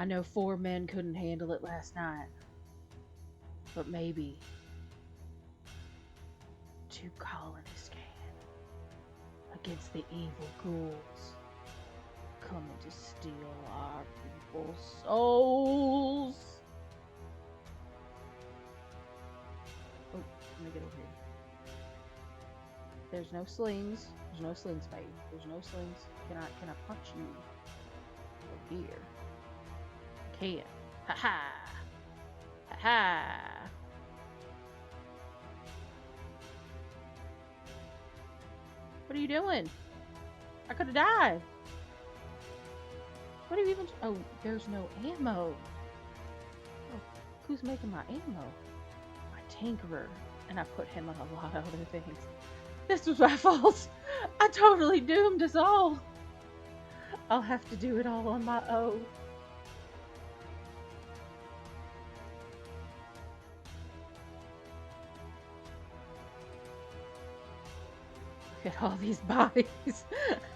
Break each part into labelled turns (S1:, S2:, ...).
S1: I know 4 men couldn't handle it last night, but maybe 2 colonists can against the evil ghouls coming to steal our people's souls. Oh, let me get over here. There's no slings. There's no slings, babe. There's no slings. Can I punch you? Over here. Can. Ha ha. Ha ha. What are you doing? I could have died. What are you even? Oh, there's no ammo. Oh, who's making my ammo? My tinkerer. And I put him on a lot of other things. This was my fault. I totally doomed us all. I'll have to do it all on my own. Look at all these bodies.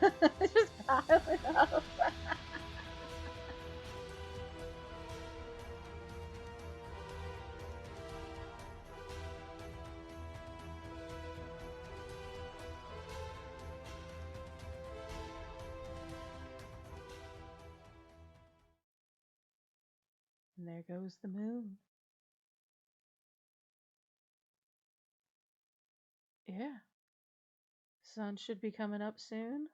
S1: Just piling up. And there goes the moon. Yeah. Sun should be coming up soon.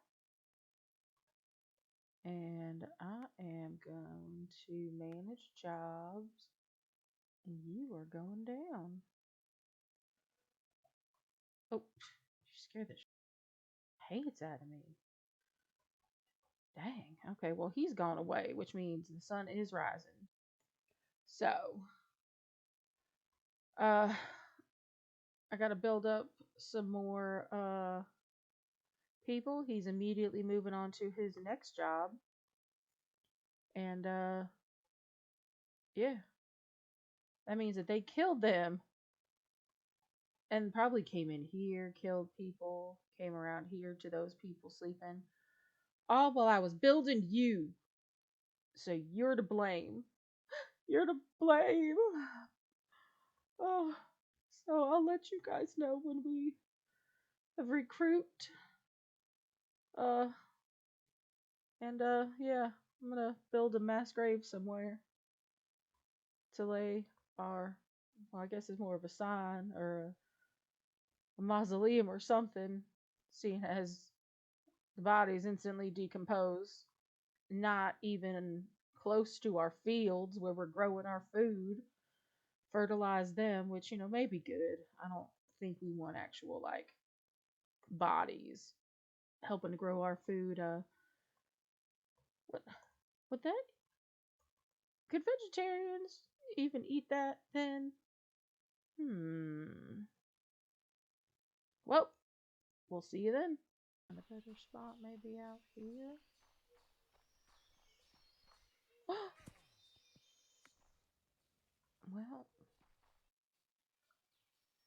S1: And I am going to manage jobs. And you are going down. Oh, you scared the hates out of me. Dang. Okay, well, he's gone away, which means the sun is rising. So, I gotta build up some more people. He's immediately moving on to his next job. And yeah. That means that they killed them and probably came in here, killed people, came around here to those people sleeping. All while I was building you. So you're to blame. You're to blame. Oh, so I'll let you guys know when we have recruit. Uh, and yeah, I'm gonna build a mass grave somewhere to lay our. Well, I guess it's more of a sign or a mausoleum or something, seeing as the bodies instantly decompose, not even close to our fields where we're growing our food, fertilize them, which, may be good. I don't think we want actual, like, bodies helping to grow our food. What that? Could vegetarians even eat that then? Well, we'll see you then. And a better spot maybe out here. Well,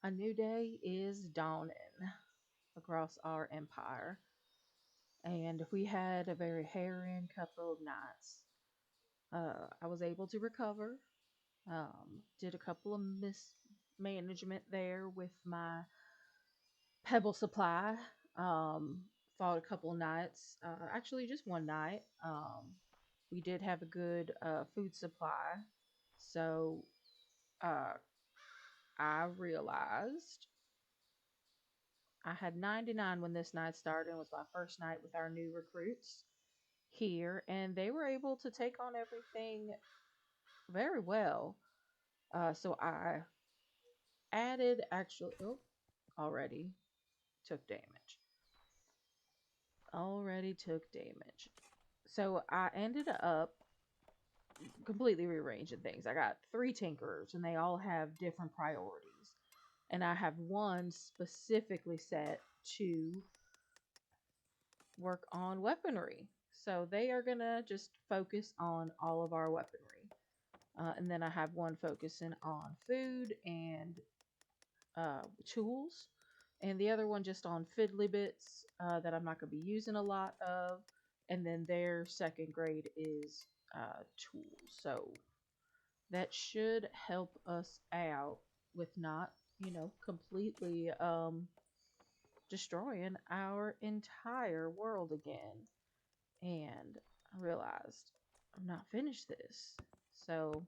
S1: a new day is dawning across our empire, and we had a very harrowing couple of nights. I was able to recover, did a couple of mismanagement there with my pebble supply. Um, Fought a couple of nights, actually, just one night. We did have a good food supply, so uh, I realized I had 99 when this night started. It was my first night with our new recruits here, and they were able to take on everything very well. So I added actually, oh, already took damage. Already took damage. So I ended up completely rearranging things. I got 3 tinkerers, and they all have different priorities. And I have one specifically set to work on weaponry. So they are going to just focus on all of our weaponry. And then I have one focusing on food and tools, and the other one just on fiddly bits that I'm not going to be using a lot of. And then their second grade is tools. So that should help us out with not, completely destroying our entire world again. And I realized I'm not finished this. So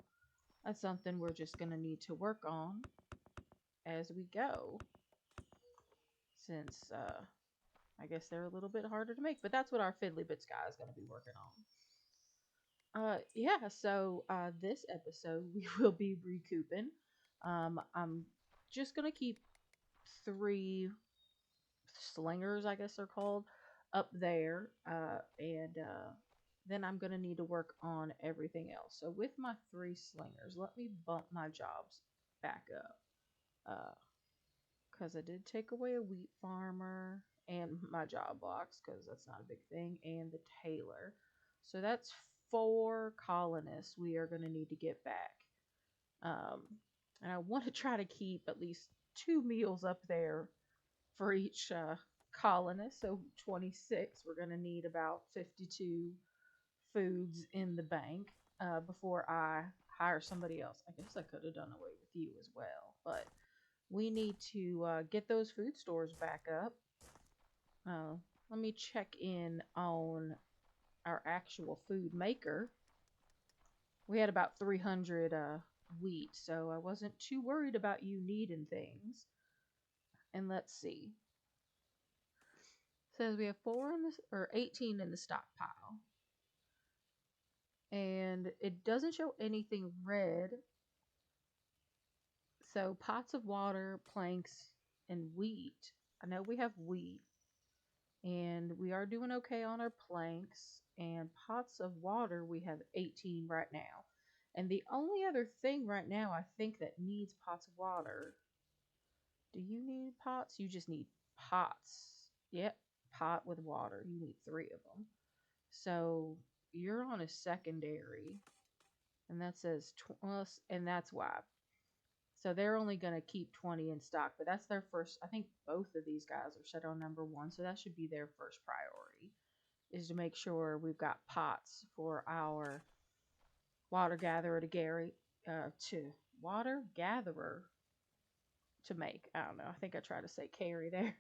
S1: that's something we're just going to need to work on as we go, since I guess they're a little bit harder to make. But that's what our Fiddly Bits guy is going to be working on. Yeah, so this episode we will be recouping. I'm just gonna keep three slingers, I guess they're called, up there, and then I'm gonna need to work on everything else. So with my three slingers, let me bump my jobs back up, because I did take away a wheat farmer and my job blocks, because that's not a big thing, and the tailor. So that's four colonists we are going to need to get back. Um, and I want to try to keep at least two meals up there for each colonist. So 26, we're going to need about 52 foods in the bank before I hire somebody else. I guess I could have done away with you as well, but we need to get those food stores back up. Uh, Let me check in on our actual food maker. We had about 300 wheat, so I wasn't too worried about you needing things. And let's see. It says we have 18 in the stockpile. And it doesn't show anything red. So pots of water, planks, and wheat. I know we have wheat. And we are doing okay on our planks. And pots of water, we have 18 right now. And the only other thing right now I think that needs pots of water. Do you need pots? You just need pots. Yep, pot with water. You need three of them. So you're on a secondary, and that says and that's why. So they're only going to keep 20 in stock, but that's their first. I think both of these guys are set on number one, so that should be their first priority, is to make sure we've got pots for our water gatherer to Gary to water gatherer to make. I don't know. I think I tried to say carry there.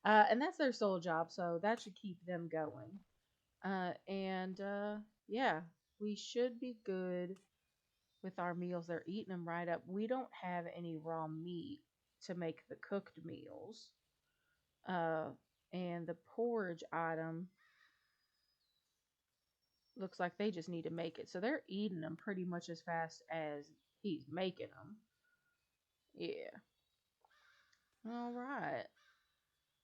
S1: And that's their sole job, so that should keep them going. And yeah, we should be good with our meals. They're eating them right up. We don't have any raw meat to make the cooked meals. Uh, and the porridge item looks like they just need to make it. So they're eating them pretty much as fast as he's making them. Yeah. All right.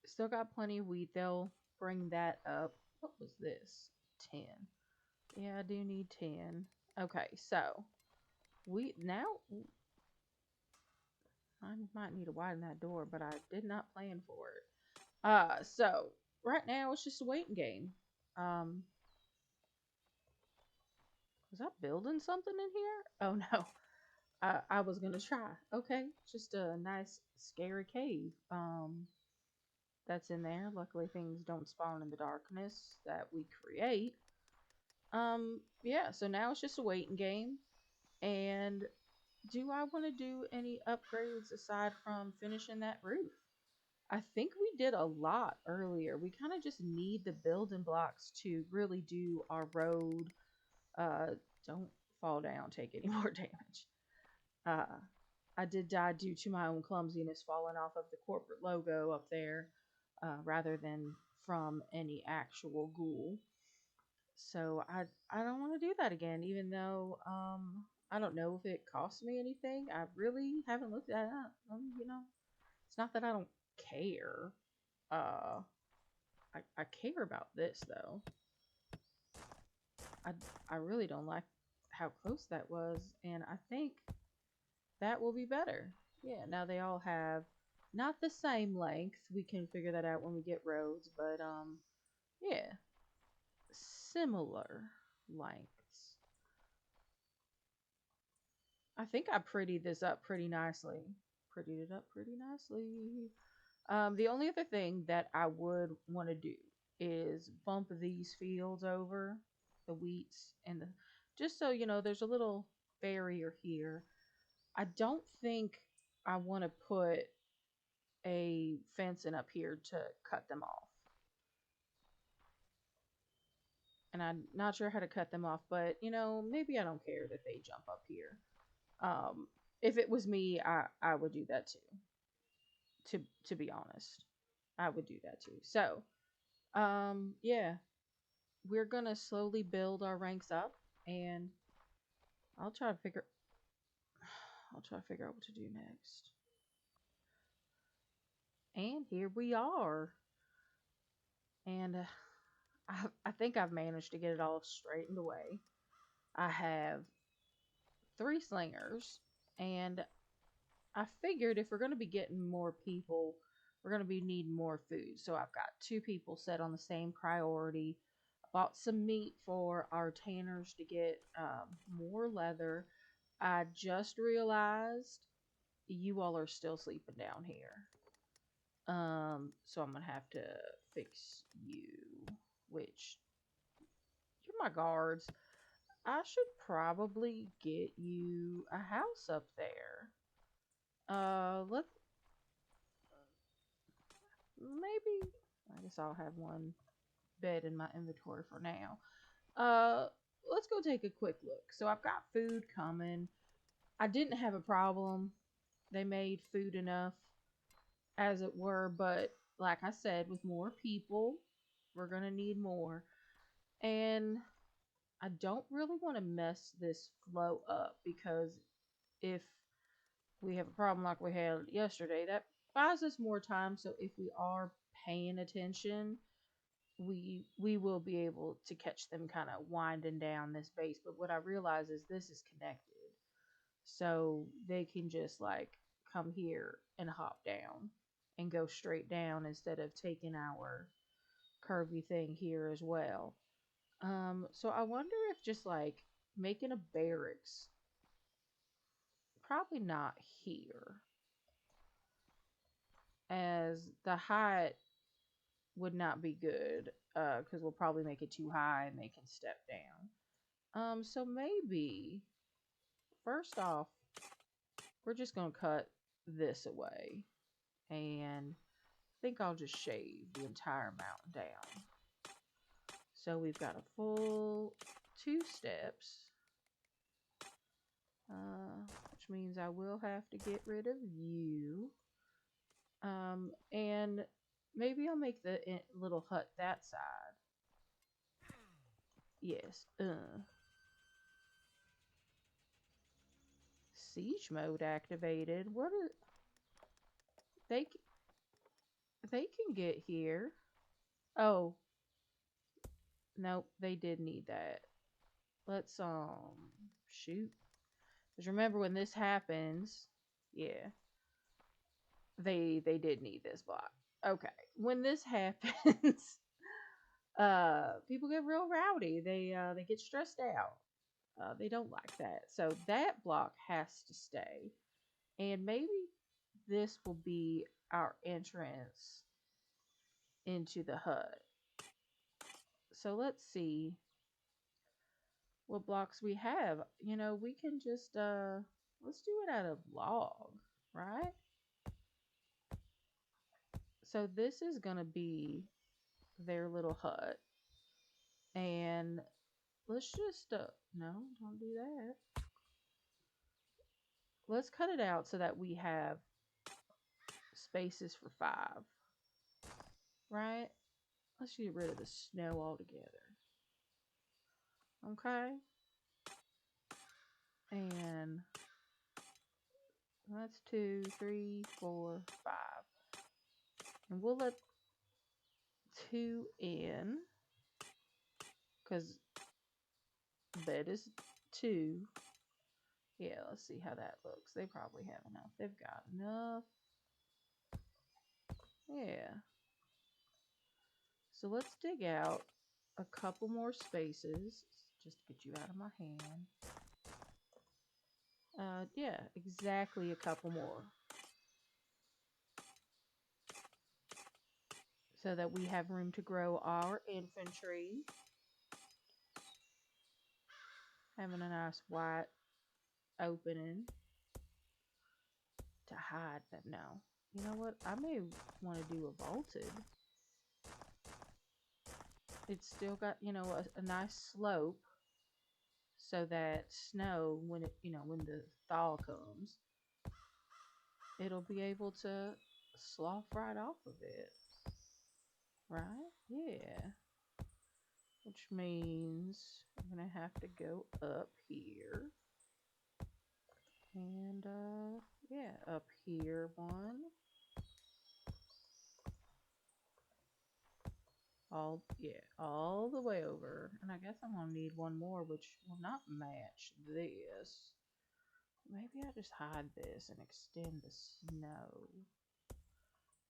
S1: Still got plenty of wheat. They'll bring that up. What was this? 10. Yeah, I do need 10. Okay, so we now I might need to widen that door, but I did not plan for it. So right now it's just a waiting game. Um, was I building something in here? Oh no. I was gonna try. Okay, just a nice scary cave. That's in there. Luckily things don't spawn in the darkness that we create. Yeah, so now it's just a waiting game. And do I want to do any upgrades aside from finishing that roof? I think we did a lot earlier. We kind of just need the building blocks to really do our road. Uh, don't fall down, take any more damage. Uh, I did die due to my own clumsiness, falling off of the corporate logo up there, rather than from any actual ghoul. So I don't want to do that again, even though I don't know if it costs me anything. I really haven't looked at it. It's not that I don't care. Uh, I care about this though. I I really don't like how close that was, and I think that will be better. Yeah, now they all have not the same length. We can figure that out when we get roads, but yeah, similar lengths. I think I prettied this up pretty nicely. Prettied it up pretty nicely. The only other thing that I would want to do is bump these fields over. the wheats and the, just so you know, there's a little barrier here. I don't think I want to put a fencing up here to cut them off. And I'm not sure how to cut them off, but maybe I don't care that they jump up here. Um, if it was me, I would do that too. To be honest, I would do that too. So, yeah, we're gonna slowly build our ranks up, and I'll try to figure. I'll try to figure out what to do next. And here we are. And I think I've managed to get it all straightened away. I have 3 slingers, and I figured if we're going to be getting more people, we're going to be needing more food. So I've got 2 people set on the same priority. I bought some meat for our tanners to get more leather. I just realized you all are still sleeping down here. So I'm gonna have to fix you, which you're my guards. I should probably get you a house up there. Let maybe I guess I'll have one bed in my inventory for now. Uh, let's go take a quick look. So I've got food coming. I didn't have a problem. They made food enough, as it were, but like I said, with more people, we're gonna need more. And I don't really want to mess this flow up because if we have a problem like we had yesterday, that buys us more time. So if we are paying attention, we will be able to catch them kind of winding down this base. But what I realize is this is connected. So they can just like come here and hop down and go straight down instead of taking our curvy thing here as well. So I wonder if just like making a barracks, probably not here, as the height would not be good, because we'll probably make it too high and they can step down. So maybe first off, we're just gonna cut this away, and I think I'll just shave the entire mountain down. So we've got a full 2 steps, which means I will have to get rid of you. And maybe I'll make the little hut that side. Yes. Siege mode activated. What is they? They can get here. Oh, nope. They did need that. Let's shoot. Because remember when this happens, yeah, they did need this block. Okay, when this happens, people get real rowdy. They get stressed out. They don't like that. So that block has to stay. And maybe this will be our entrance into the hut. So let's see what blocks we have. We can just let's do it out of log, right? So this is gonna be their little hut. And let's just no, don't do that. Let's cut it out so that we have spaces for 5. Right? Let's get rid of the snow altogether. Okay? And that's 2, 3, 4, 5. And we'll let 2 in, because bed is 2. Yeah, let's see how that looks. They probably have enough. They've got enough. Yeah. So let's dig out a couple more spaces just to get you out of my hand. Yeah, exactly a couple more. So that we have room to grow our infantry. Having a nice white opening to hide them now. You know what? I may want to do a vaulted. It's still got, a nice slope so that snow, when when the thaw comes, it'll be able to slough right off of it. Right? Yeah. Which means I'm going to have to go up here. And, yeah, up here one. All the way over. And I guess I'm going to need one more, which will not match this. Maybe I just hide this and extend the snow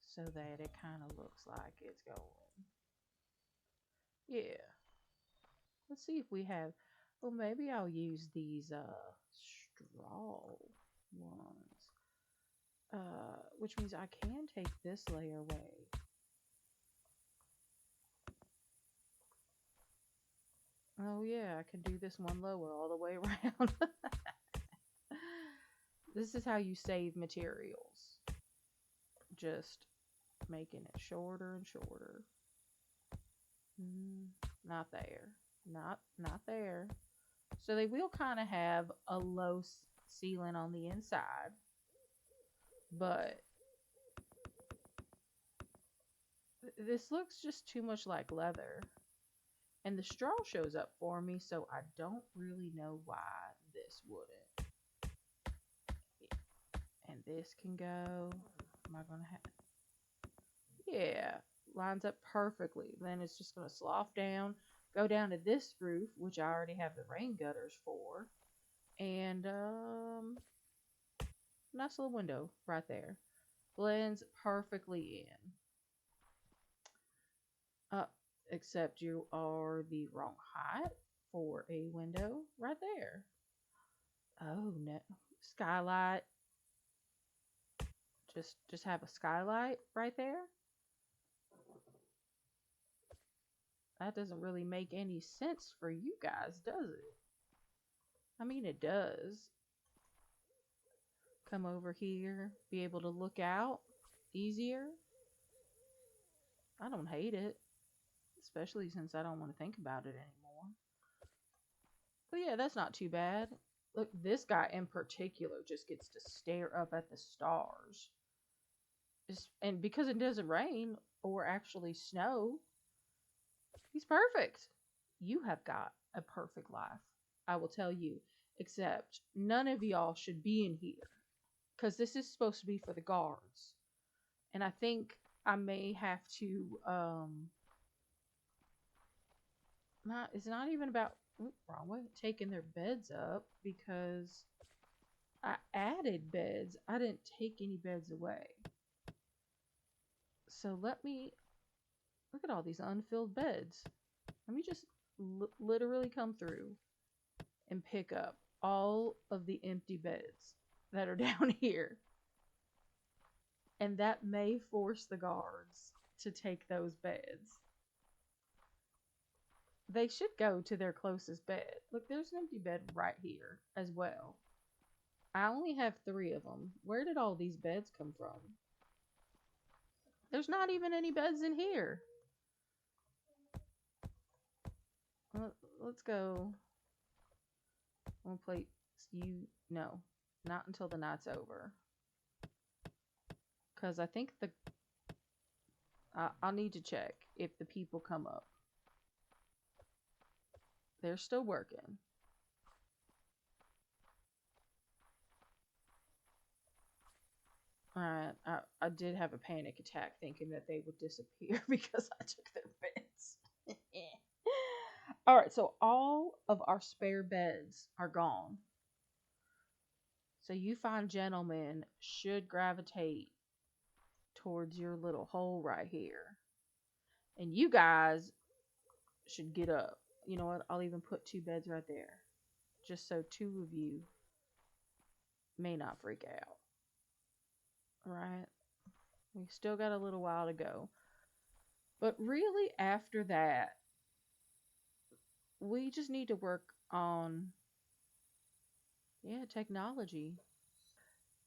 S1: so that it kind of looks like it's going. Yeah. Let's see if we have. Well, maybe I'll use these straw ones. Which means I can take this layer away. Oh yeah, I can do this one lower all the way around. This is how you save materials. Just making it shorter and shorter. Not there. Not there. So they will kind of have a low ceiling on the inside. But this looks just too much like leather. And the straw shows up for me, so I don't really know why this wouldn't. And this can go. Am I going to have... Yeah, lines up perfectly. Then it's just going to slough down, go down to this roof, which I already have the rain gutters for. And, nice little window right there. Blends perfectly in. Except you are the wrong height for a window right there. Oh no, skylight. Just have a skylight right there. That doesn't really make any sense for you guys, does it? I mean, it does. Come over here, be able to look out easier. I don't hate it, especially since I don't want to think about it anymore. But yeah, that's not too bad. Look, this guy in particular just gets to stare up at the stars. And because it doesn't rain or actually snow, he's perfect. You have got a perfect life, I will tell you. Except none of y'all should be in here because this is supposed to be for the guards. And I think I may have to it's not even about wrong way taking their beds up, because I added beds. I didn't take any beds away. So let me look at all these unfilled beds. Let me just literally come through and pick up all of the empty beds that are down here. And that may force the guards to take those beds. They should go to their closest bed. Look, there's an empty bed right here as well. I only have 3 of them. Where did all these beds come from? There's not even any beds in here. Let's go. We'll play you. No, not until the night's over. Because I think I'll need to check if the people come up. They're still working. Alright, I did have a panic attack thinking that they would disappear because I took their beds. Alright, so all of our spare beds are gone. So you fine gentlemen should gravitate towards your little hole right here. And you guys should get up. You know what? I'll even put 2 beds right there. Just so 2 of you may not freak out. Right? We still got a little while to go. But really, after that, we just need to work on Yeah, technology.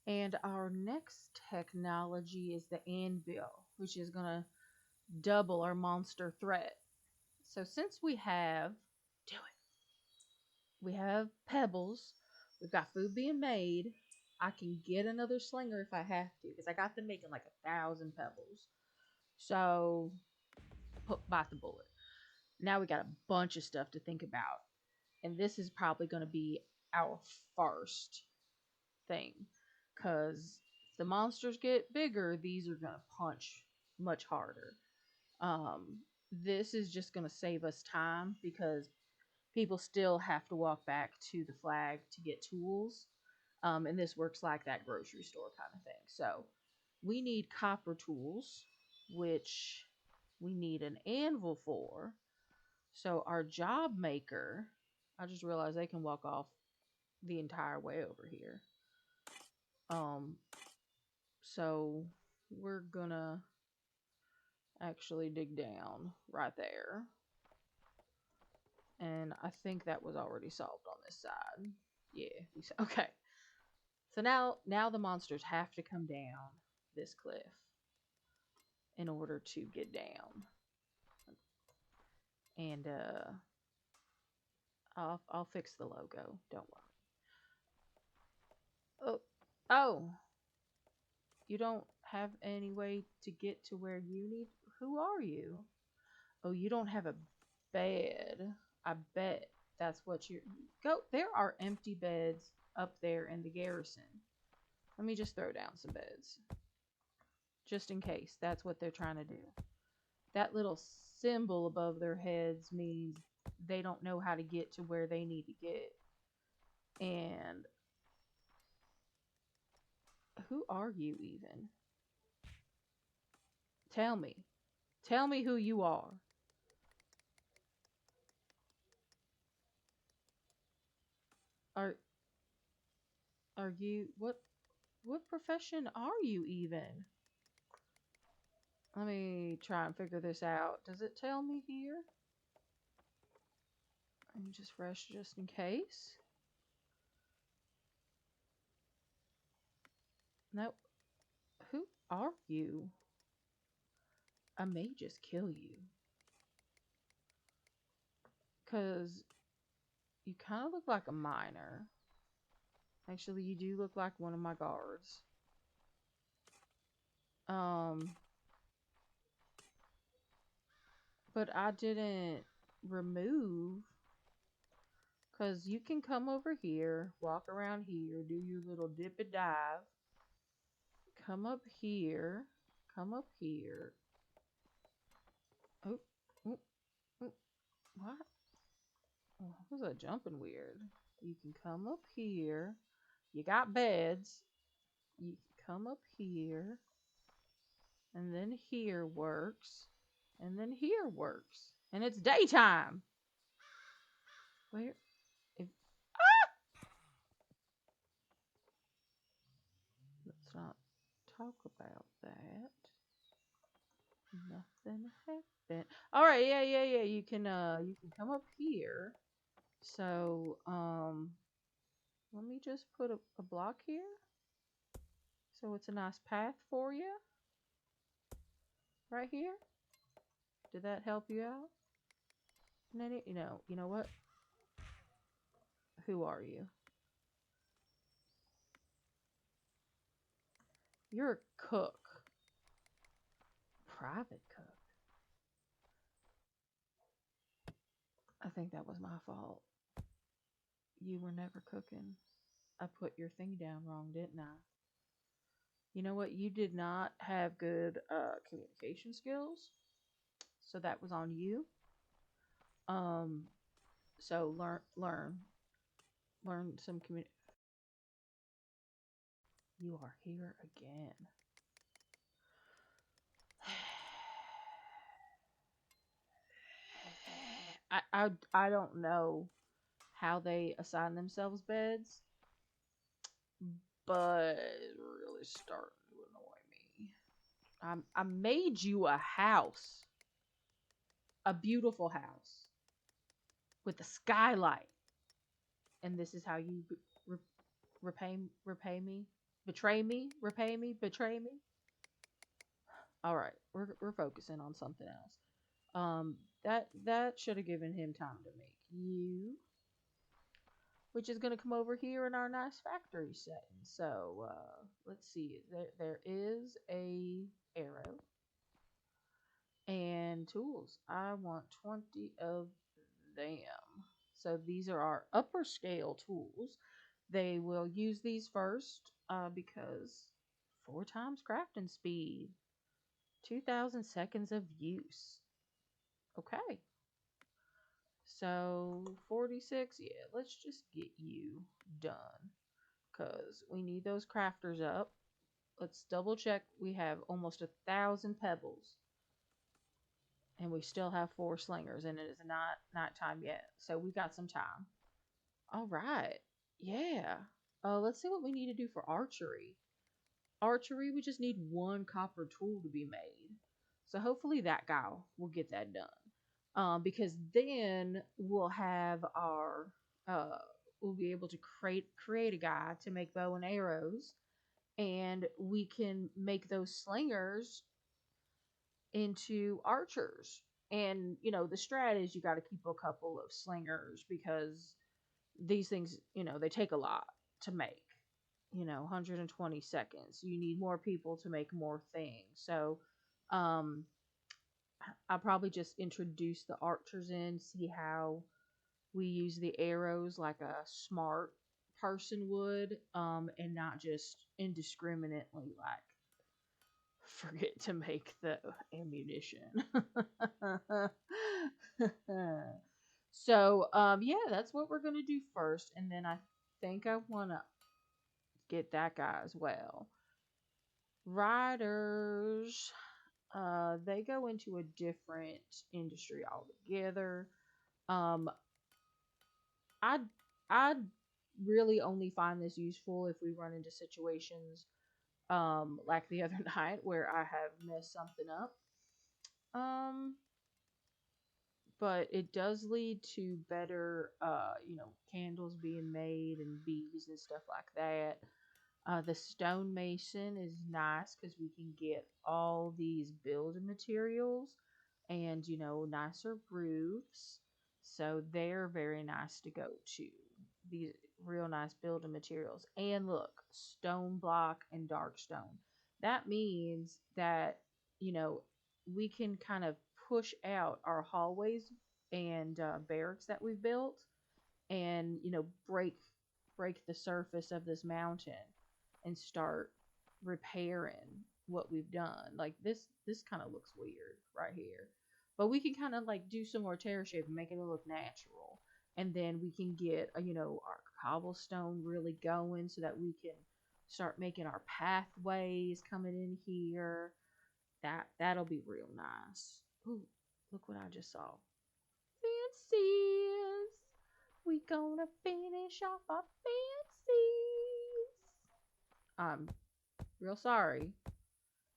S1: And our next technology is the anvil, which is going to double our monster threat. So since do it. We have pebbles, we've got food being made. I can get another slinger if I have to, because I got them making like 1,000 pebbles. So bite the bullet. Now we got a bunch of stuff to think about, and this is probably going to be our first thing, because if the monsters get bigger, these are going to punch much harder. Um, this is just going to save us time because people still have to walk back to the flag to get tools. And this works like that grocery store kind of thing. So we need copper tools, which we need an anvil for. So our job maker, I just realized they can walk off the entire way over here. Um, so we're gonna actually dig down right there. And I think that was already solved on this side. Yeah, okay. So now the monsters have to come down this cliff in order to get down. And I'll fix the logo. Don't worry. Oh, you don't have any way to get to where you need. Who are you? Oh, you don't have a bed. I bet that's what you're. Go. There are empty beds up there in the garrison. Let me just throw down some beds, just in case that's what they're trying to do. That little symbol above their heads means they don't know how to get to where they need to get. And who are you even? Tell me. Tell me who you are. Are are you what profession are you even? Let me try and figure this out. Does it tell me here? Let me just refresh just in case. No. Who are you? I may just kill you. Cause you kind of look like a miner. Actually, you do look like one of my guards. Um, but I didn't remove, because you can come over here, walk around here, do your little dip and dive, come up here, come up here. Oh, oh, oh, what? Oh, was that jumping weird? You can come up here. You got beds. You can come up here. And then here works. And then here works. And it's daytime. Where? If, let's not talk about that. Nothing happened. All right, yeah. You can come up here. So, let me just put a block here. So it's a nice path for you. Right here. Did that help you out? You know what? Who are you? You're a cook. Private cook. I think that was my fault. You were never cooking. I put your thing down wrong, didn't I? You know what? You did not have good communication skills, so that was on you. Um, so learn some community. You are here again. I don't know how they assign themselves beds, but it's really starting to annoy me. I made you a house, a beautiful house with a skylight, and this is how you repay me, betray me, repay me, betray me. All right, we're focusing on something else. That should have given him time to make you, which is going to come over here in our nice factory setting. So let's see. There is a arrow and tools. I want 20 of them. So these are our upper scale tools. They will use these first because 4 times crafting speed, 2,000 seconds of use. Okay. So 46, yeah, let's just get you done because we need those crafters up. Let's double check. We have almost 1,000 pebbles and we still have 4 slingers and it is not nighttime yet. So we got some time. All right. Yeah. Let's see what we need to do for archery. Archery, we just need 1 copper tool to be made. So hopefully that guy will get that done. Because then we'll have our we'll be able to create a guy to make bow and arrows, and we can make those slingers into archers. And the strat is you got to keep a couple of slingers because these things, they take a lot to make. 120 seconds. You need more people to make more things. So, I'll probably just introduce the archers in, see how we use the arrows like a smart person would, and not just indiscriminately like forget to make the ammunition. So, yeah, that's what we're gonna do first, and then I think I wanna get that guy as well. Riders, they go into a different industry altogether. Um, I I really only find this useful if we run into situations like the other night where I have messed something up. Um, but it does lead to better candles being made and bees and stuff like that. The stonemason is nice because we can get all these building materials and, nicer roofs. So they're very nice to go to. These real nice building materials. And look, stone block and dark stone. That means that, you know, we can kind of push out our hallways and barracks that we've built and, break the surface of this mountain and start repairing what we've done. Like this kind of looks weird right here. But we can kind of like do some more terrace shape and make it look natural. And then we can get our cobblestone really going so that we can start making our pathways coming in here. That'll be real nice. Ooh, look what I just saw. Fancies. We gonna finish off our fancies. I'm real sorry,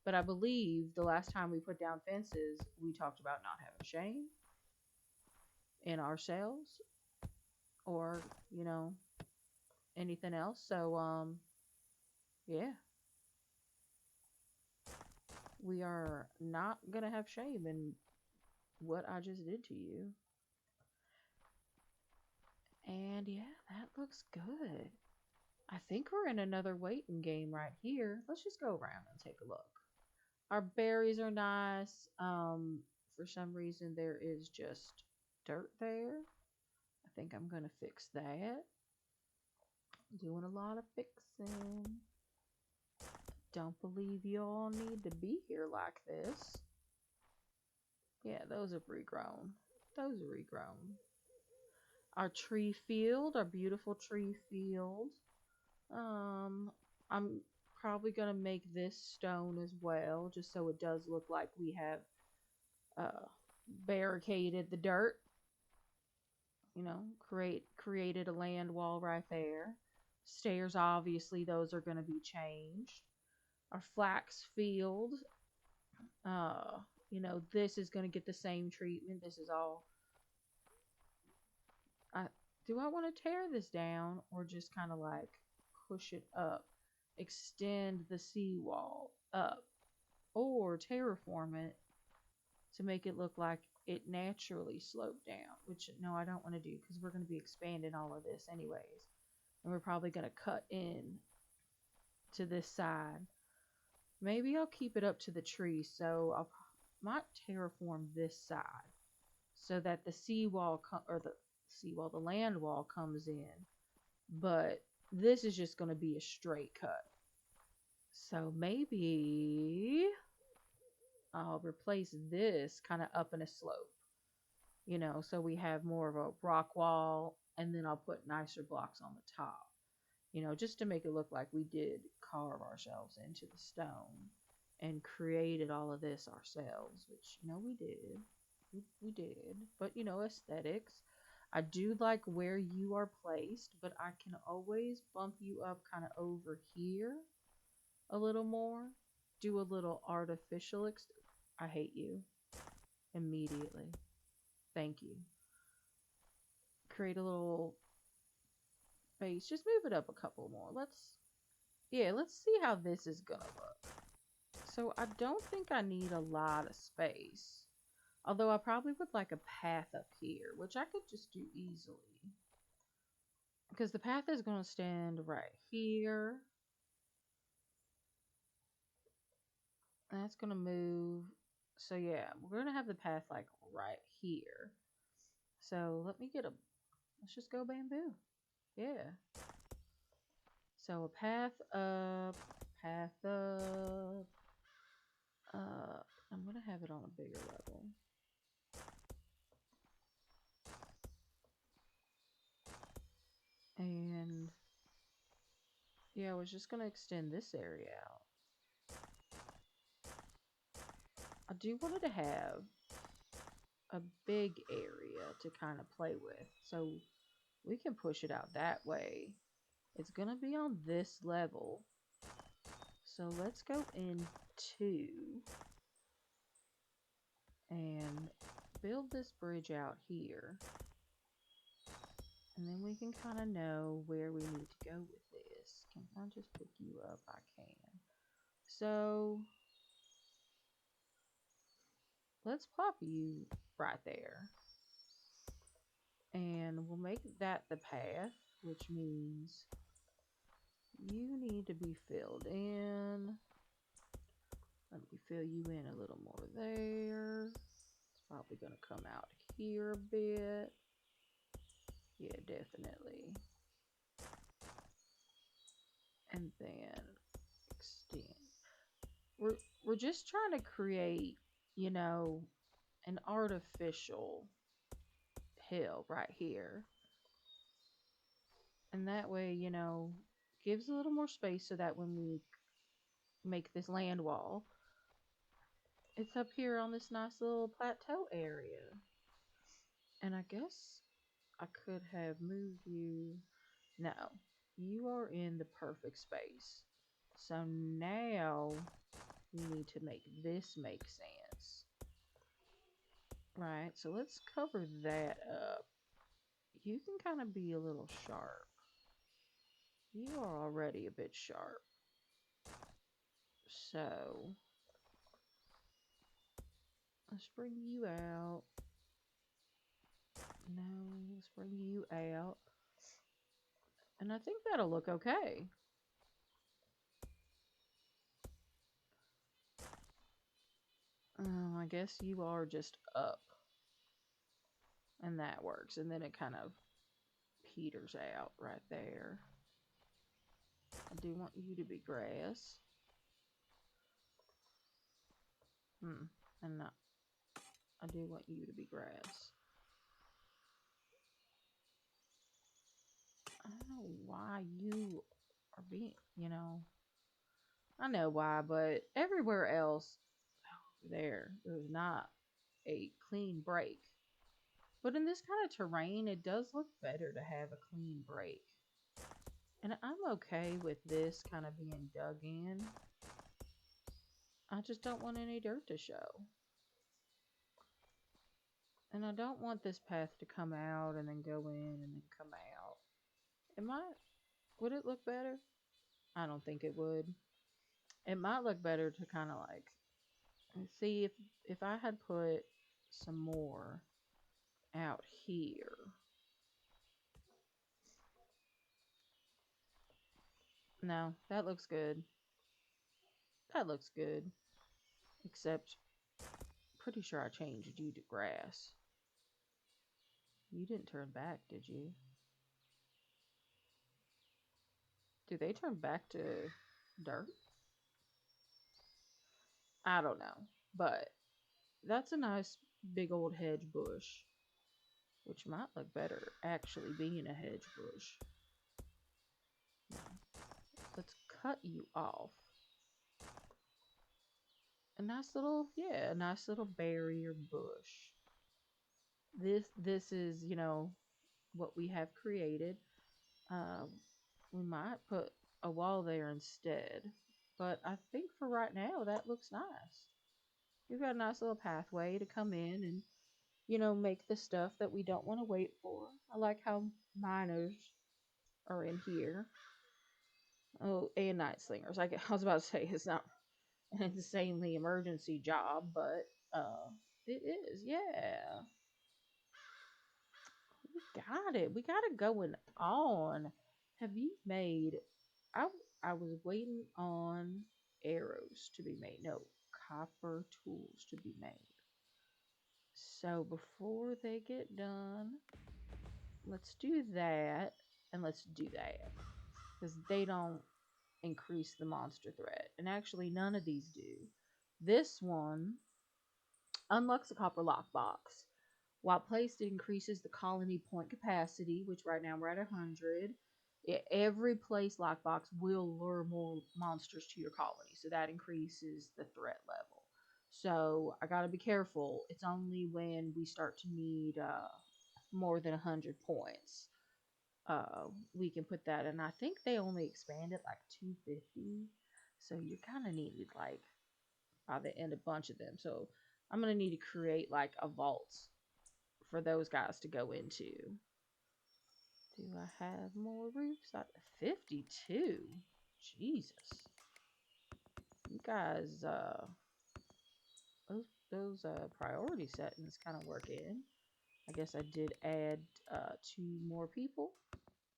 S1: but I believe the last time we put down fences, we talked about not having shame in ourselves or, anything else. So, yeah, we are not gonna have shame in what I just did to you. And yeah, that looks good. I think we're in another waiting game right here. Let's just go around and take a look. Our berries are nice. For some reason there is just dirt there. I think I'm gonna fix that. Doing a lot of fixing. Don't believe you all need to be here like this. Yeah, those have regrown. Those are regrown. Our tree field, our beautiful tree field. I'm probably gonna make this stone as well, just so it does look like we have barricaded the dirt. Created a land wall right there. Stairs, obviously, those are going to be changed. Our flax field, this is going to get the same treatment. This is all. Do I want to tear this down or just kind of like push it up, extend the seawall up, or terraform it to make it look like it naturally sloped down, which no, I don't want to do because we're going to be expanding all of this anyways. And we're probably going to cut in to this side. Maybe I'll keep it up to the tree, so I might terraform this side so that the seawall or the land wall comes in, but this is just going to be a straight cut. So maybe I'll replace this kind of up in a slope, so we have more of a rock wall, and then I'll put nicer blocks on the top, just to make it look like we did carve ourselves into the stone and created all of this ourselves, which, we did. We did. But, aesthetics. I do like where you are placed, but I can always bump you up kind of over here a little more. Do a little artificial. I hate you. Immediately. Thank you. Create a little base. Just move it up a couple more. Let's see how this is gonna look. So I don't think I need a lot of space. Although I probably would like a path up here, which I could just do easily. Because the path is going to stand right here. That's going to move. So yeah, we're going to have the path like right here. So let's just go bamboo. Yeah. So a path up. I'm going to have it on a bigger level. And yeah, I was just going to extend this area out. I do want it to have a big area to kind of play with. So we can push it out that way. It's going to be on this level. So let's go into and build this bridge out here. And then we can kind of know where we need to go with this. Can I just pick you up? I can. So let's plop you right there. And we'll make that the path, which means you need to be filled in. Let me fill you in a little more there. It's probably going to come out here a bit. Yeah, definitely. And then extend. We're just trying to create, an artificial hill right here. And that way, gives a little more space so that when we make this land wall, it's up here on this nice little plateau area. And I guess I could have moved you. No, you are in the perfect space. So now we need to make this make sense. Right, so let's cover that up. You can kind of be a little sharp. You are already a bit sharp. So let's bring you out. No, let's bring you out. And I think that'll look okay. I guess you are just up. And that works. And then it kind of peters out right there. I do want you to be grass. And not. I do want you to be grass. I don't know why you are being, I know why, but everywhere else, there's not a clean break. But in this kind of terrain, it does look better to have a clean break. And I'm okay with this kind of being dug in. I just don't want any dirt to show. And I don't want this path to come out and then go in and then come out. Would it look better? I don't think it would. It might look better to kind of like see if I had put some more out here. No, that looks good. That looks good. Except, pretty sure I changed you to grass. You didn't turn back, did you? Do they turn back to dirt? I don't know. But that's a nice big old hedge bush, which might look better actually being a hedge bush. Let's cut you off. A nice little, yeah, a nice little barrier bush. This is, what we have created. Um, we might put a wall there instead, but I think for right now that looks nice. We've got a nice little pathway to come in and make the stuff that we don't want to wait for. I like how miners are in here. Oh, and night slingers. I was about to say it's not an insanely emergency job, but it is. Yeah, we got it. We got it going on. Have you made? I I was waiting on arrows to be made. No, copper tools to be made. So before they get done, let's do that, and let's do that because they don't increase the monster threat, and actually none of these do. This one unlocks a copper lockbox. While placed, it increases the colony point capacity, which right now we're at 100. Every place lockbox will lure more monsters to your colony, so that increases the threat level. So I gotta be careful. It's only when we start to need more than 100 points we can put that. And I think they only expanded like 250, so you kind of needed like by the end a bunch of them. So I'm gonna need to create like a vault for those guys to go into. Do I have more roofs? 52. Jesus. You guys, those priority settings kind of work in. I guess I did add 2 more people,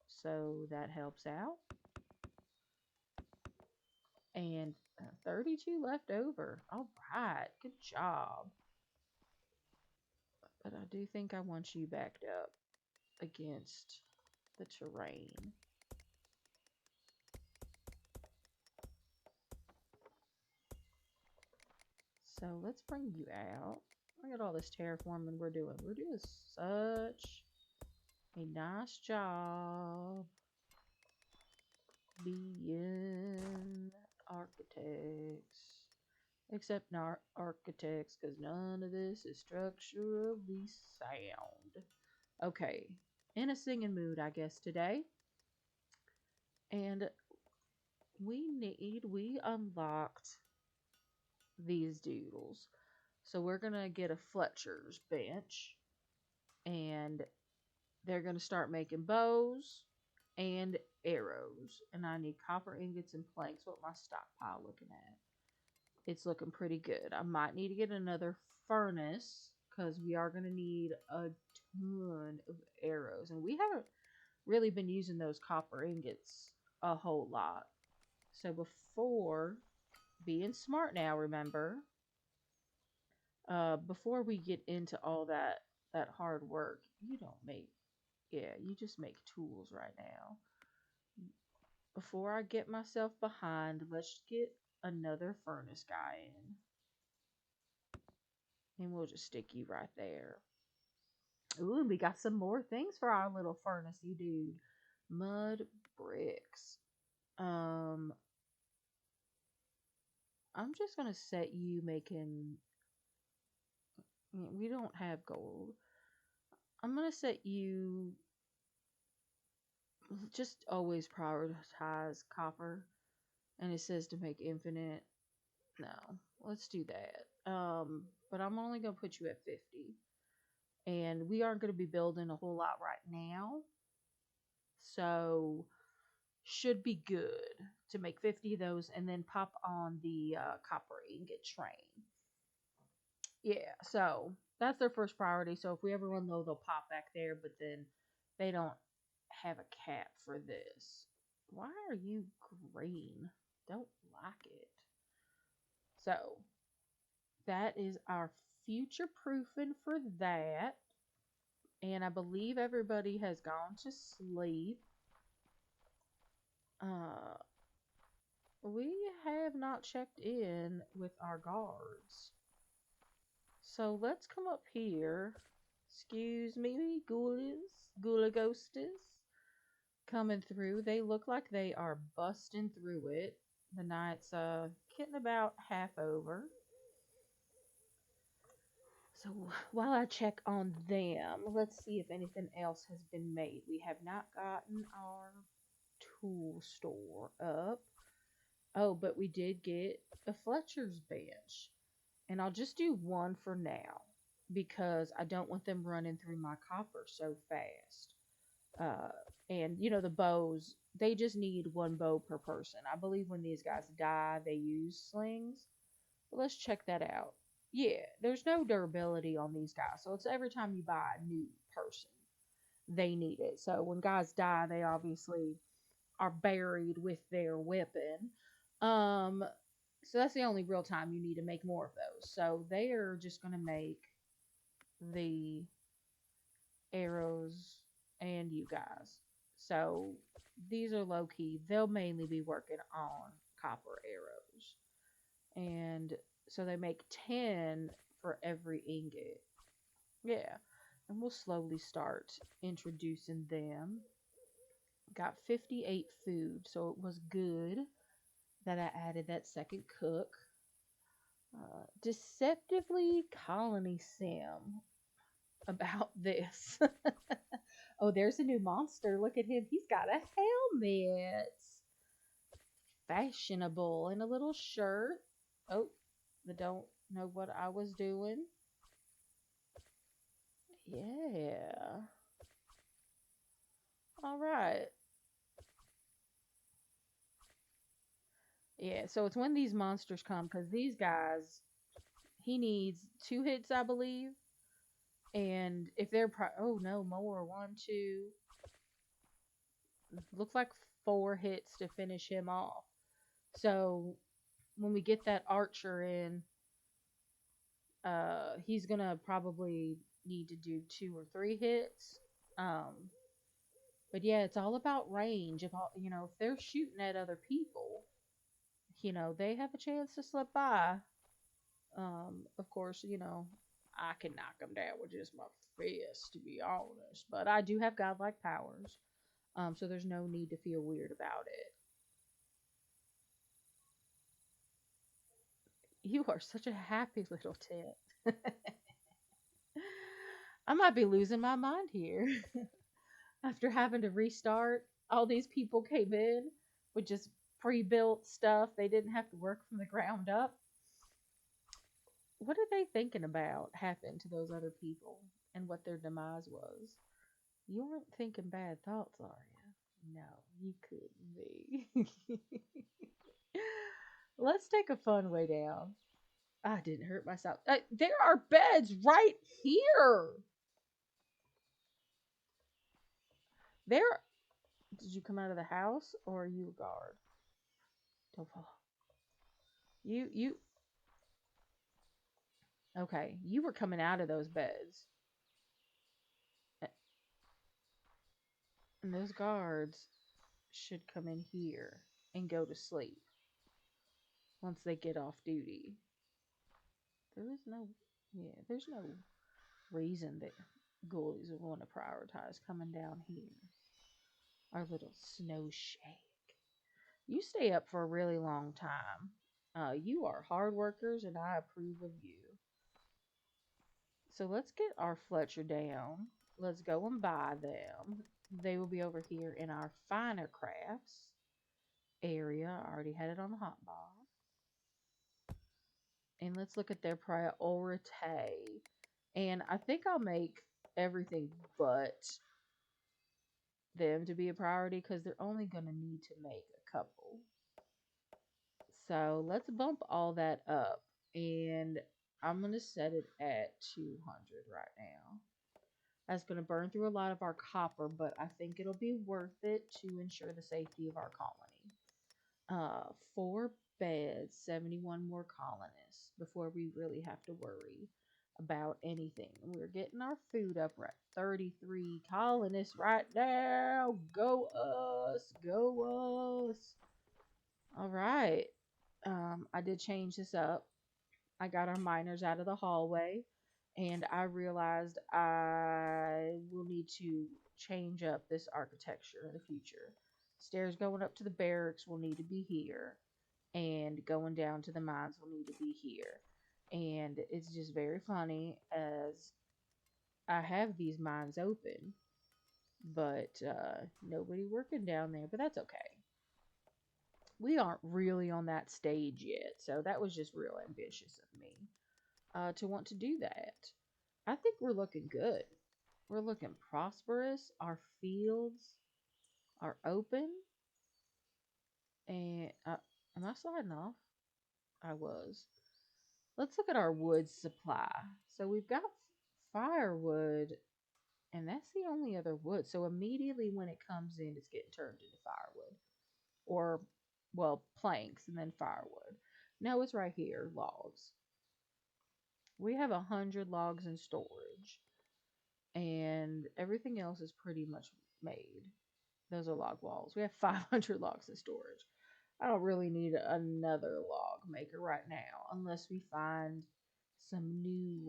S1: so that helps out. And 32 left over. All right, good job. But I do think I want you backed up against the terrain. So let's bring you out. Look at all this terraforming we're doing. We're doing such a nice job being architects. Except not architects, because none of this is structurally sound. Okay, in a singing mood, I guess, today. And we unlocked these doodles. So we're going to get a Fletcher's bench, and they're going to start making bows and arrows. And I need copper ingots and planks. What my stockpile looking at? It's looking pretty good. I might need to get another furnace because we are going to need a ton of arrows. And we haven't really been using those copper ingots a whole lot. So before being smart now, remember, before we get into all that hard work, you don't make, yeah, you just make tools right now. Before I get myself behind, let's get another furnace guy in, and we'll just stick you right there. Ooh, we got some more things for our little furnace-y dude. Mud bricks. I'm just gonna set you making. We don't have gold. I'm gonna set you. Just always prioritize copper, and it says to make infinite. No, let's do that. But I'm only gonna put you at 50, and we aren't gonna be building a whole lot right now. So should be good to make 50 of those and then pop on the copper ingot train. Yeah, so that's their first priority. So if we ever run low, they'll pop back there, but then they don't have a cap for this. Why are you green? Don't like it. So that is our future proofing for that. And I believe everybody has gone to sleep. Uh, we have not checked in with our guards. So let's come up here. Excuse me, ghoulies, ghouligostes coming through. They look like they are busting through it. The night's getting about half over. So while I check on them, let's see if anything else has been made. We have not gotten our tool store up. Oh, but we did get a Fletcher's bench. And I'll just do one for now because I don't want them running through my copper so fast. Uh, and you know, the bows, they just need one bow per person. I believe when these guys die, they use slings. But let's check that out. Yeah, there's no durability on these guys. So it's every time you buy a new person, they need it. So when guys die, they obviously are buried with their weapon. Um, so that's the only real time you need to make more of those. So they are just going to make the arrows and you guys. So these are low key. They'll mainly be working on copper arrows. And so they make 10 for every ingot. Yeah. And we'll slowly start introducing them. Got 58 food, so it was good that I added that second cook. Deceptively colony sim about this. Oh, there's a new monster. Look at him. He's got a helmet. Fashionable and a little shirt. Oh, I don't know what I was doing. Yeah. All right. Yeah, so it's when these monsters come because these guys, he needs 2 hits, I believe. And if they're, oh no, more. 1, 2, looks like 4 hits to finish him off. So when we get that archer in, he's gonna probably need to do 2 or 3 hits. Um, but yeah, it's all about range. If all, you know, if they're shooting at other people, you know, they have a chance to slip by. Of course, you know, I can knock them down with just my fist, to be honest. But I do have godlike powers, so there's no need to feel weird about it. You are such a happy little tit. I might be losing my mind here. After having to restart, all these people came in with just pre-built stuff. They didn't have to work from the ground up. What are they thinking about happened to those other people and what their demise was? You weren't thinking bad thoughts, are you? No, you couldn't be. Let's take a fun way down. I didn't hurt myself. There are beds right here. There. Did you come out of the house or are you a guard? Don't fall. You. Okay, you were coming out of those beds. And those guards should come in here and go to sleep once they get off duty. There is no, yeah, there's no reason that ghoulies would want to prioritize coming down here. Our little snow shack. You stay up for a really long time. You are hard workers, and I approve of you. So let's get our Fletcher down. Let's go and buy them. They will be over here in our finer crafts area. I already had it on the hotbar. And let's look at their priority. And I think I'll make everything but them to be a priority because they're only going to need to make a couple. So let's bump all that up. And I'm going to set it at 200 right now. That's going to burn through a lot of our copper, but I think it'll be worth it to ensure the safety of our colony. 4 beds, 71 more colonists before we really have to worry about anything. We're getting our food up right. 33 colonists right now. Go us. Go us. All right. I did change this up. I got our miners out of the hallway and I realized I will need to change up this architecture in the future. Stairs going up to the barracks will need to be here, and going down to the mines will need to be here. And it's just very funny as I have these mines open, but nobody working down there, but that's okay. We aren't really on that stage yet, so that was just real ambitious of me to want to do that. I think we're looking good. We're looking prosperous. Our fields are open. And am I sliding off? I was. Let's look at our wood supply. So we've got firewood, and that's the only other wood. So immediately when it comes in, it's getting turned into firewood. Or, well, planks and then firewood. No, it's right here, logs. We have 100 logs in storage, and everything else is pretty much made. Those are log walls. We have 500 logs in storage. I don't really need another log maker right now unless we find some new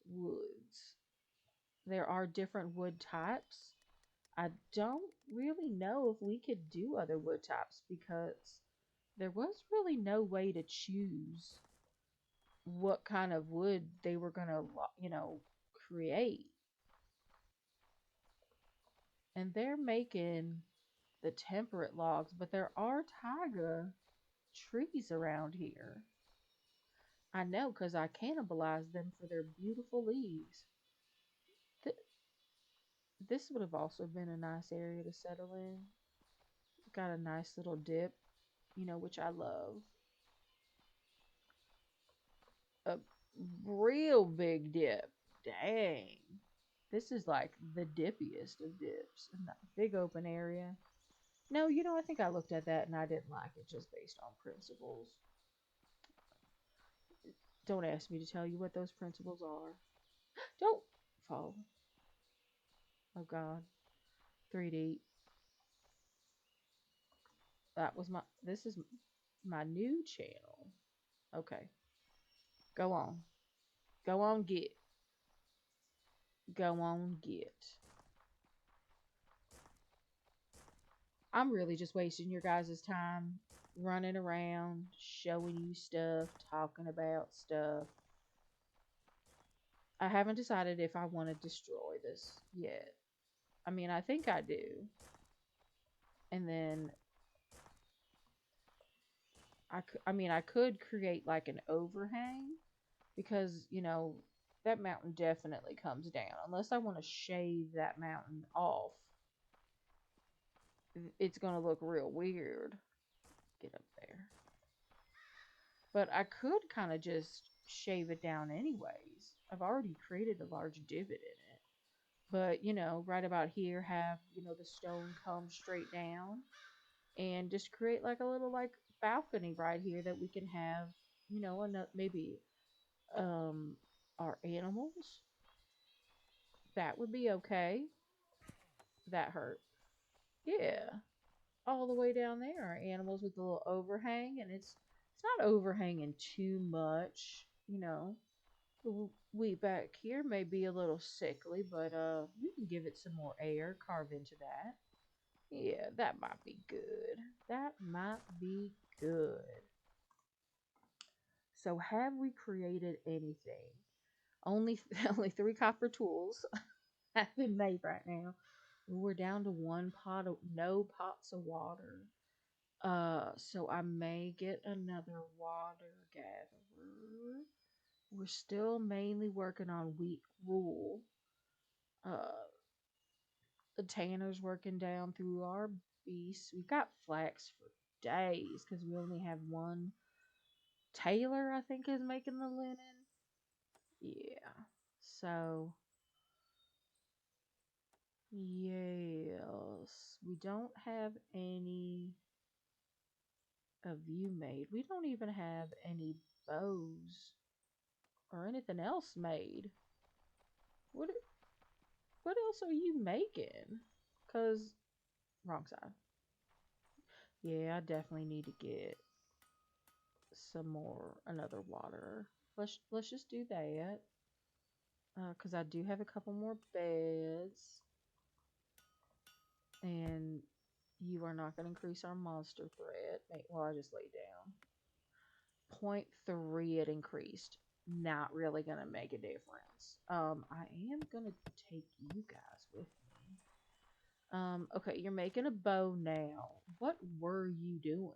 S1: woods. There are different wood types. I don't really know if we could do other wood types because there was really no way to choose what kind of wood they were going to, create. And they're making the temperate logs, but there are taiga trees around here. I know because I cannibalized them for their beautiful leaves. Th- this would have also been a nice area to settle in. Got a nice little dip, which I love. A real big dip. Dang. This is like the dippiest of dips in that big open area. No, I think I looked at that and I didn't like it just based on principles. Don't ask me to tell you what those principles are. Don't fall. Oh God. 3D. This is my new channel. Okay. Go on. Go on, get. Go on, get. I'm really just wasting your guys' time running around, showing you stuff, talking about stuff. I haven't decided if I want to destroy this yet. I mean, I think I do. And then I could create like an overhang because, that mountain definitely comes down. Unless I want to shave that mountain off, it's going to look real weird. Get up there. But I could kind of just shave it down anyways. I've already created a large divot in it. But, right about here, have, the stone come straight down. And just create like a little like balcony right here that we can have, maybe our animals. That would be okay. That hurt. Yeah. All the way down there are animals with a little overhang, and it's not overhanging too much. The wheat back here may be a little sickly, but we can give it some more air, carve into that. Yeah, that might be good. That might be good. So have we created anything? Only only 3 copper tools have been made right now. We're down to 1 pot of no pots of water. So I may get another water gatherer. We're still mainly working on wheat rule. Uh, The tanner's working down through our beasts. We've got flax for days because we only have one tailor, I think, is making the linen. Yeah. So, yes. We don't have any of you made. We don't even have any bows or anything else made. What what else are you making? Cause wrong side. Yeah, I definitely need to get some more another water. Let's just do that. Cause I do have a couple more beds, and you are not going to increase our monster threat. Well, I just laid down. Point 0.3 it increased. Not really going to make a difference. I am going to take you guys with me. Okay, you're making a bow now. What were you doing?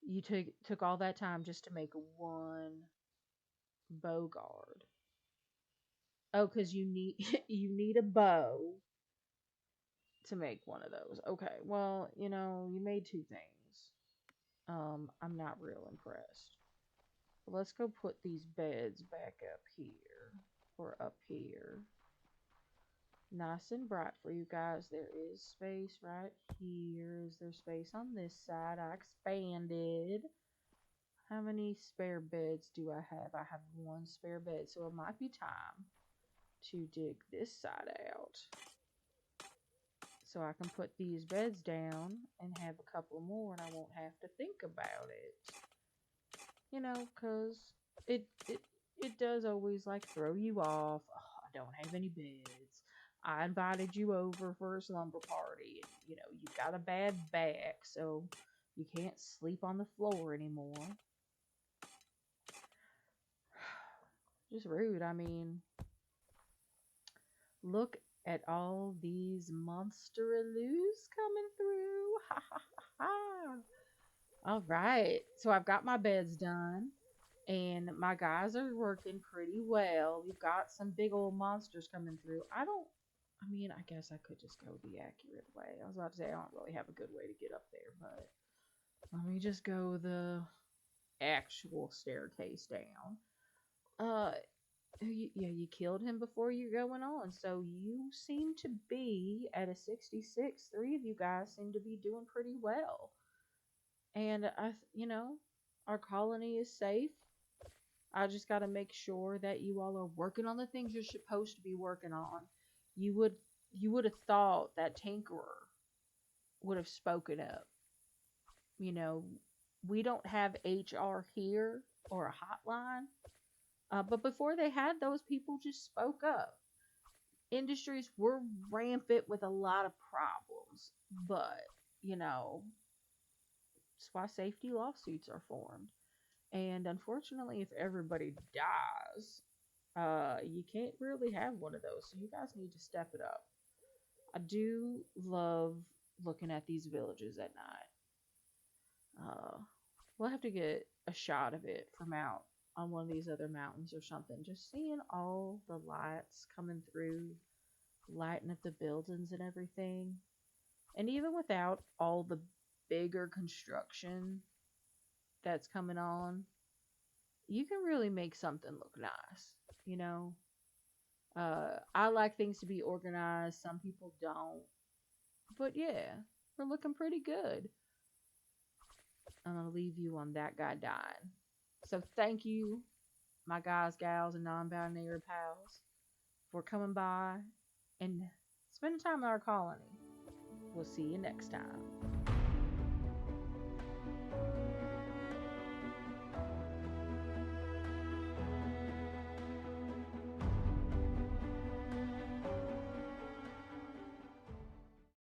S1: You took all that time just to make one bow guard. Oh, because you need you need a bow to make one of those. Okay, well, you made two things. I'm not real impressed. Let's go put these beds back up here or up here. Nice and bright for you guys. There is space right here. Is there space on this side? I expanded. How many spare beds do I have? I have one spare bed, so it might be time to dig this side out. So I can put these beds down and have a couple more and I won't have to think about it. Because it does always like throw you off. Oh, I don't have any beds. I invited you over for a slumber party and you've got a bad back, so you can't sleep on the floor anymore. Just rude. I mean, look at all these monster-loos coming through. Ha ha ha ha. All right. So I've got my beds done. And my guys are working pretty well. We've got some big old monsters coming through. I guess I could just go the accurate way. I was about to say I don't really have a good way to get up there, but let me just go the actual staircase down. Yeah, you killed him before you're going on, so you seem to be at a 66. Three of you guys seem to be doing pretty well. And our colony is safe. I just got to make sure that you all are working on the things you're supposed to be working on. You would have thought that Tinkerer would have spoken up. We don't have HR here or a hotline, but before they had those, people just spoke up. Industries were rampant with a lot of problems, but that's why safety lawsuits are formed. And unfortunately, if everybody dies, you can't really have one of those. So you guys need to step it up. I do love looking at these villages at night. We'll have to get a shot of it from out on one of these other mountains or something. Just seeing all the lights coming through, lighting up the buildings and everything. And even without all the bigger construction that's coming on, you can really make something look nice. I like things to be organized. Some people don't. But yeah, we're looking pretty good. I'm going to leave you on that guy dying. So thank you, my guys, gals, and non-binary pals, for coming by and spending time in our colony. We'll see you next time.